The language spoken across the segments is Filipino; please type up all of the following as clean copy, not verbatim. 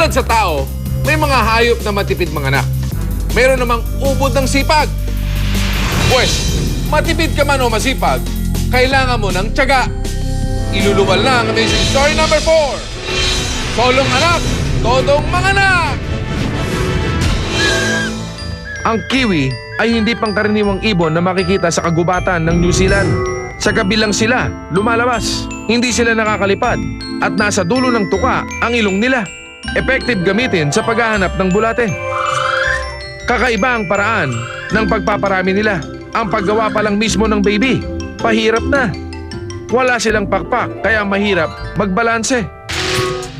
Bukod sa tao, may mga hayop na matipid manganak. Meron namang ubod ng sipag. Pwes, matipid ka man o masipag, kailangan mo ng tiyaga. Iluluwal na ang amazing story number 4. Solong anak, todong manganak! Ang kiwi ay hindi pangkaraniwang ibon na makikita sa kagubatan ng New Zealand. Sa gabi lang sila lumalabas. Hindi sila nakakalipad at nasa dulo ng tuka ang ilong nila. Effective gamitin sa paghahanap ng bulate. Kakaiba ang paraan ng pagpaparami nila. Ang paggawa pa lang mismo ng baby, pahirap na. Wala silang pakpak kaya mahirap magbalanse.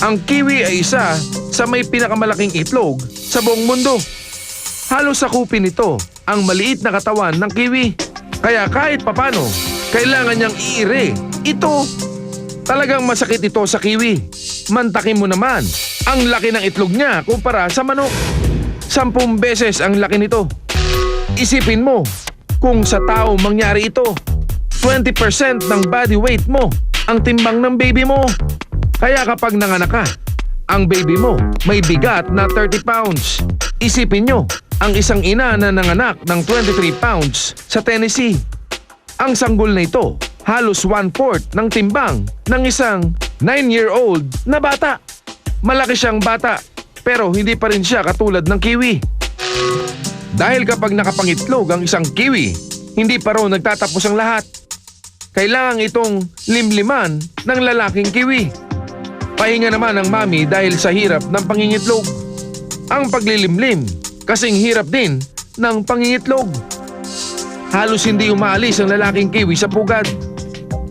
Ang kiwi ay isa sa may pinakamalaking itlog sa buong mundo. Halos sakupin nito ang maliit na katawan ng kiwi. Kaya kahit papano, kailangan niyang iire. Ito, talagang masakit ito sa kiwi. Mantakin mo naman, ang laki ng itlog niya kumpara sa manok. 10 beses ang laki nito. Isipin mo, kung sa tao mangyari ito, 20% ng body weight mo ang timbang ng baby mo. Kaya kapag nanganak ka, ang baby mo may bigat na 30 pounds. Isipin nyo, ang isang ina na nanganak ng 23 pounds sa Tennessee. Ang sanggol na ito, halos 1/4 ng timbang ng isang 9-year-old na bata. Malaki siyang bata, pero hindi pa rin siya katulad ng kiwi. Dahil kapag nakapangitlog ang isang kiwi, hindi pa raw nagtatapos ang lahat. Kailangan itong limliman ng lalaking kiwi. Pahinga naman ang mami dahil sa hirap ng pangingitlog. Ang paglilimlim, kasing hirap din ng pangingitlog. Halos hindi umaalis ang lalaking kiwi sa pugad.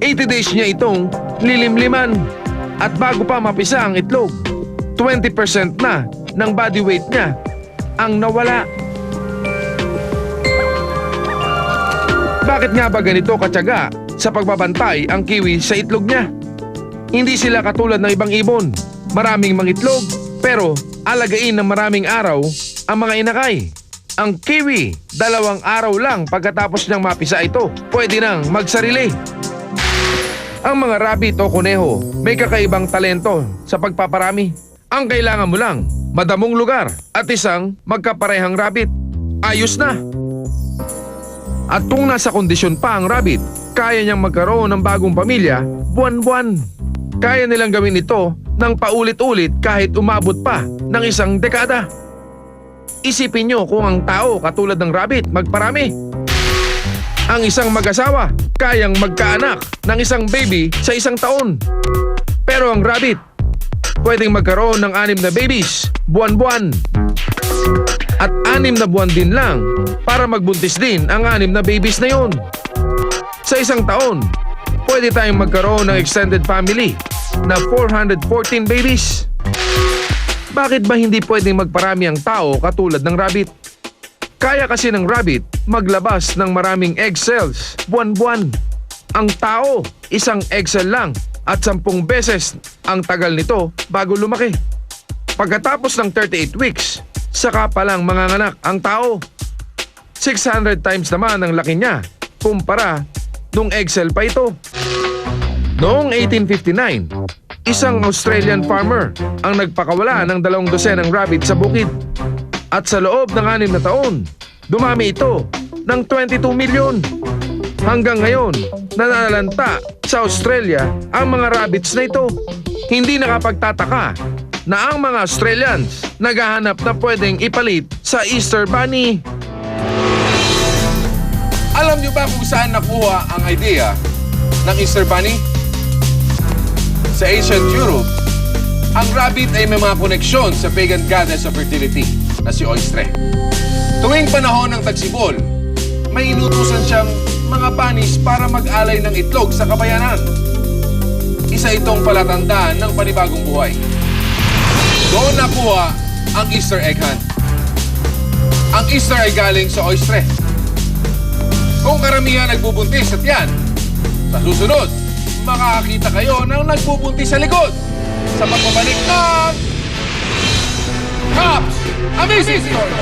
80 days niya itong lilimliman. At bago pa mapisa ang itlog, 20% na ng body weight niya ang nawala. Bakit nga ba ganito katyaga sa pagbabantay ang kiwi sa itlog niya? Hindi sila katulad ng ibang ibon. Maraming mangitlog, pero alagain ng maraming araw ang mga inakay. Ang kiwi, 2 araw lang pagkatapos niyang mapisa ito, pwede nang magsarili. Ang mga rabbit o kuneho may kakaibang talento sa pagpaparami. Ang kailangan mo lang, madamong lugar at isang magkaparehang rabbit. Ayos na! At kung nasa kondisyon pa ang rabbit, kaya niyang magkaroon ng bagong pamilya buwan-buwan. Kaya nilang gawin ito ng paulit-ulit kahit umabot pa ng 1 dekada. Isipin nyo kung ang tao katulad ng rabbit magparami. Ang isang mag-asawa kayang magkaanak ng isang baby sa 1 taon. Pero ang rabbit, pwedeng magkaroon ng 6 na babies buwan-buwan. At 6 na buwan din lang para magbuntis din ang 6 na babies na yon. Sa 1 taon, pwede tayong magkaroon ng extended family na 414 babies. Bakit ba hindi pwedeng magparami ang tao katulad ng rabbit? Kaya kasi ng rabbit maglabas ng maraming egg cells buwan-buwan. Ang tao, 1 egg cell lang at 10 beses ang tagal nito bago lumaki. Pagkatapos ng 38 weeks, saka palang manganganak ang tao. 600 times naman ang laki niya kumpara nung egg cell pa ito. Noong 1859, isang Australian farmer ang nagpakawala ng 2 dosenang rabbit sa bukid. At sa loob ng 6 na taon, dumami ito ng 22 milyon. Hanggang ngayon, nananalanta sa Australia ang mga rabbits na ito. Hindi nakapagtataka na ang mga Australians naghahanap na pwedeng ipalit sa Easter Bunny. Alam niyo ba kung saan nakuha ang idea ng Easter Bunny? Sa ancient Europe, ang rabbit ay may mga koneksyon sa pagan goddess of fertility na si Oistre. Tuwing panahon ng tagsibol, may inutusan siyang mga bunnies para mag-alay ng itlog sa kabayanan. Isa itong palatandaan ng panibagong buhay. Doon nakuha ang Easter egg hunt. Ang Easter ay galing sa Oistre. Kung karamihan nagbubuntis at yan, sa susunod, makakakita kayo ng nagbubuntis sa likod sa pagbabalik ng Cops Amazing Story!